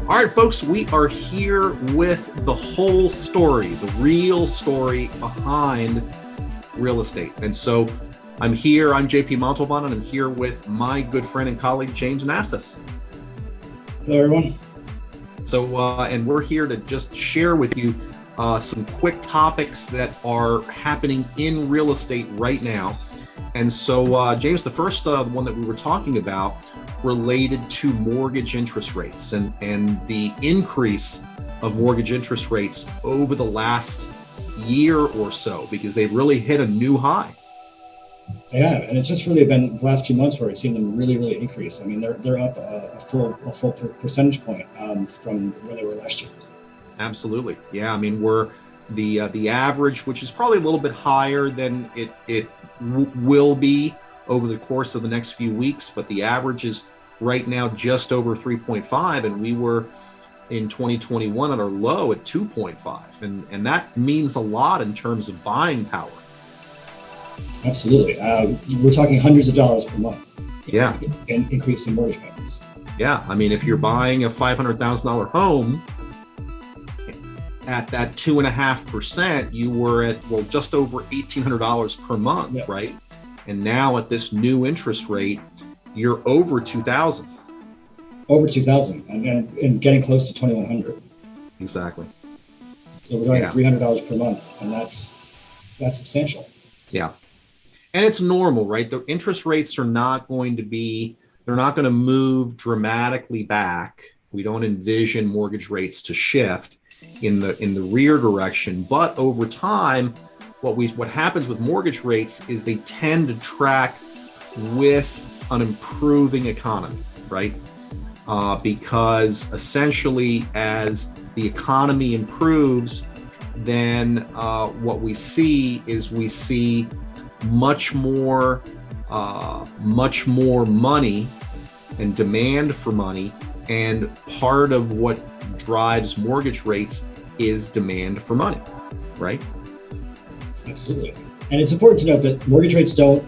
All right, folks, we are here with the whole story, the real story behind real estate. And so I'm J.P. Montalban, and I'm here with my good friend and colleague, James and J.P. Hello, everyone. So, and we're here to just share with you some quick topics that are happening in real estate right now. And so, James, the first one that we were talking about related to mortgage interest rates and the increase of mortgage interest rates over the last year or so, because they've really hit a new high. Yeah, and it's just really been the last few months where we've seen them really increase. I mean, they're up a full percentage point from where they were last year. Absolutely, yeah. I mean, we're the average, which is probably a little bit higher than it will be over the course of the next few weeks, but the average is right now just over 3.5, and we were in 2021 at our low at 2.5, and that means a lot in terms of buying power. Absolutely. We're talking hundreds of dollars per month. Yeah. In increase in mortgage payments. Yeah. I mean, if you're buying a $500,000 home at that 2.5%, you were at, just over $1,800 per month, yeah. Right? And now at this new interest rate, you're over $2,000. Over $2,000 and getting close to $2,100. Exactly. So we're talking $300 per month, and that's substantial. Yeah. And it's normal, right? The interest rates are not going to move dramatically back. We don't envision mortgage rates to shift in the rear direction, but over time, what happens with mortgage rates is they tend to track with an improving economy, right? Because essentially, as the economy improves, then what we see much more money and demand for money, and part of what drives mortgage rates is demand for money, right? Absolutely. And it's important to note that mortgage rates don't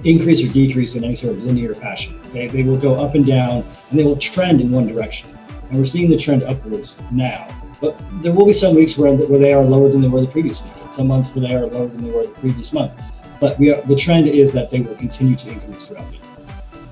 increase or decrease in any sort of linear fashion. They will go up and down, and they will trend in one direction. And we're seeing the trend upwards now. But there will be some weeks where they are lower than they were the previous week, and some months where they are lower than they were the previous month. But the trend is that they will continue to increase throughout the year.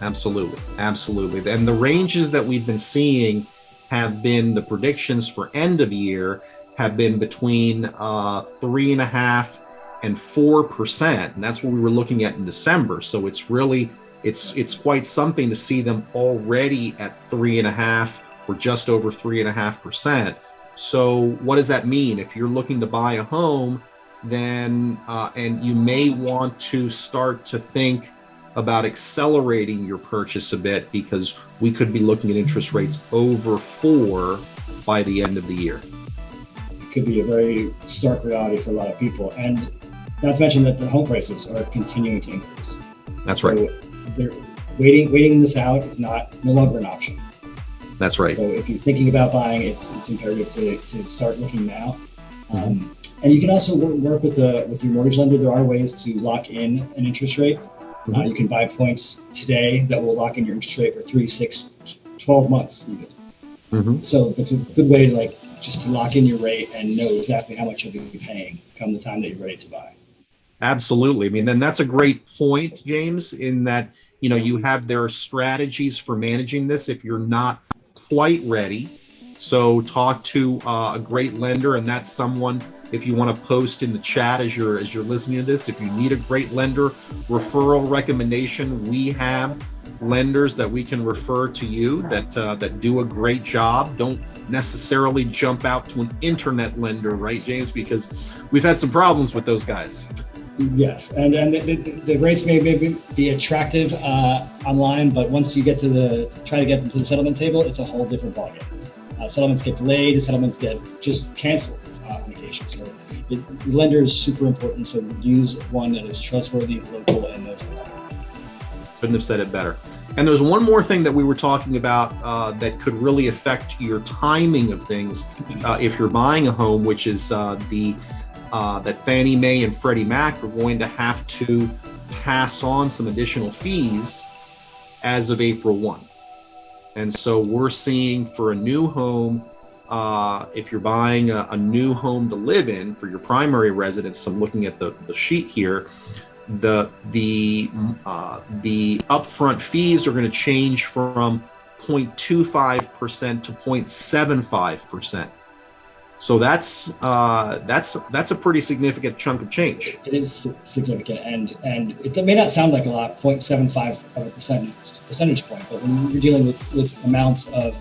Absolutely. And the ranges that we've been seeing have been, the predictions for end of year have been between 3.5% and 4%. And that's what we were looking at in December. So it's really, it's quite something to see them already at 3.5% or just over 3.5%. So what does that mean? If you're looking to buy a home, then and you may want to start to think about accelerating your purchase a bit, because we could be looking at interest rates over 4% by the end of the year. It could be a very stark reality for a lot of people, and not to mention that the home prices are continuing to increase. That's right. So they're waiting this out is no longer an option. That's right. So if you're thinking about buying, it's imperative to start looking now. And you can also work with your mortgage lender. There are ways to lock in an interest rate. You can buy points today that will lock in your interest rate for 3, 6, 12 months even. So that's a good way to just to lock in your rate and know exactly how much you'll be paying come the time that you're ready to buy. Absolutely. I mean, then that's a great point, James, in that, there are strategies for managing this if you're not quite ready. So talk to a great lender, and that's someone, if you want to post in the chat as you're listening to this, if you need a great lender referral recommendation, we have lenders that we can refer to you that do a great job. Don't necessarily jump out to an internet lender, right, James? Because we've had some problems with those guys. Yes, and the rates may be attractive online, but once you get try to get them to the settlement table, it's a whole different ballgame. Settlements get delayed, settlements get just canceled on occasion. So the lender is super important. So use one that is trustworthy, local, and knows the market. Couldn't have said it better. And there's one more thing that we were talking about that could really affect your timing of things if you're buying a home, which is that Fannie Mae and Freddie Mac are going to have to pass on some additional fees as of April 1. And so we're seeing for a new home, if you're buying a new home to live in for your primary residence, I'm looking at the sheet here, the upfront fees are going to change from 0.25% to 0.75%. So that's a pretty significant chunk of change. It is significant, and it may not sound like a lot, 0.75 of a percentage point, but when you're dealing with amounts of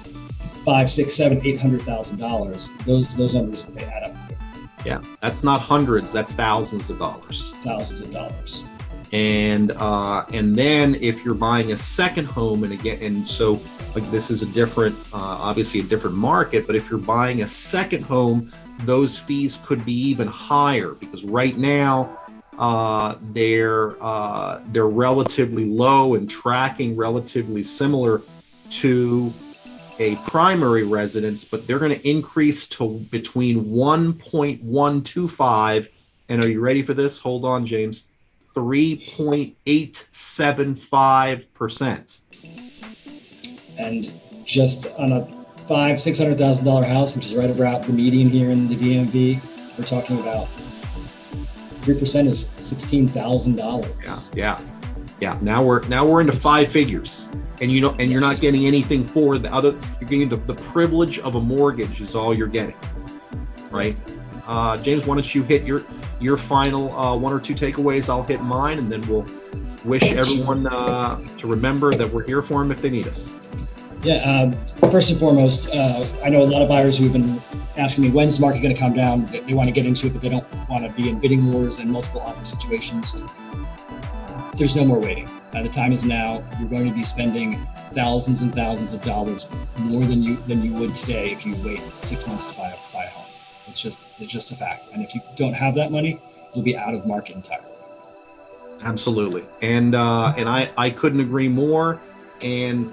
$500,000, $600,000, $700,000, $800,000, those numbers, they add up quick. Yeah, that's not hundreds, that's thousands of dollars. Thousands of dollars. And then if you're buying a second home, and so like this is a different, obviously a different market, but if you're buying a second home, those fees could be even higher, because right now they're relatively low and tracking relatively similar to a primary residence, but they're going to increase to between 1.125 and, are you ready for this? Hold on, James. 3.875%. And just on a $500,000-$600,000 house, which is right about the median here in the DMV, we're talking about 3% is $16,000. Yeah. Now we're into five figures, and you're not getting anything for the other. You're getting the privilege of a mortgage is all you're getting, right? James, why don't you hit your final one or two takeaways? I'll hit mine, and then we'll wish everyone to remember that we're here for them if they need us. Yeah, first and foremost, I know a lot of buyers who've been asking me, when's the market going to come down? They want to get into it, but they don't want to be in bidding wars and multiple offer situations. There's no more waiting. The time is now. You're going to be spending thousands and thousands of dollars more than you would today if you wait 6 months to buy a home. It's just a fact. And if you don't have that money, you'll be out of market entirely. Absolutely, and I couldn't agree more. And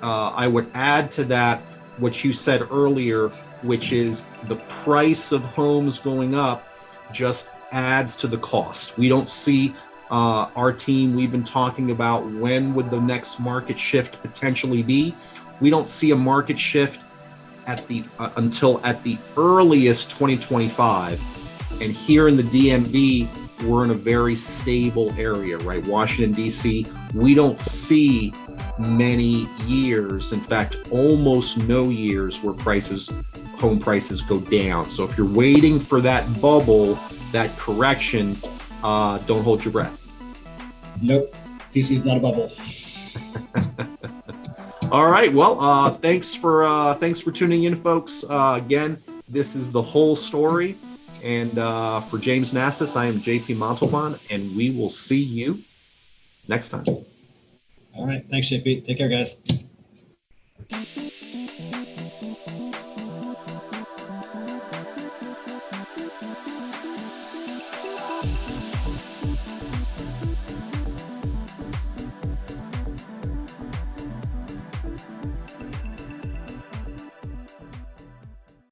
I would add to that what you said earlier, which is the price of homes going up just adds to the cost. We don't see our team, we've been talking about when would the next market shift potentially be. We don't see a market shift until at the earliest 2025. And here in the DMV, we're in a very stable area, right? Washington, D.C., we don't see many years, in fact, almost no years where home prices go down. So if you're waiting for that bubble, that correction, don't hold your breath. Nope, DC is not a bubble. All right. Well, thanks for tuning in, folks. Again, this is The Whole Story. And for James Nassis, I am J.P. Montalban, and we will see you next time. All right. Thanks, JP. Take care, guys.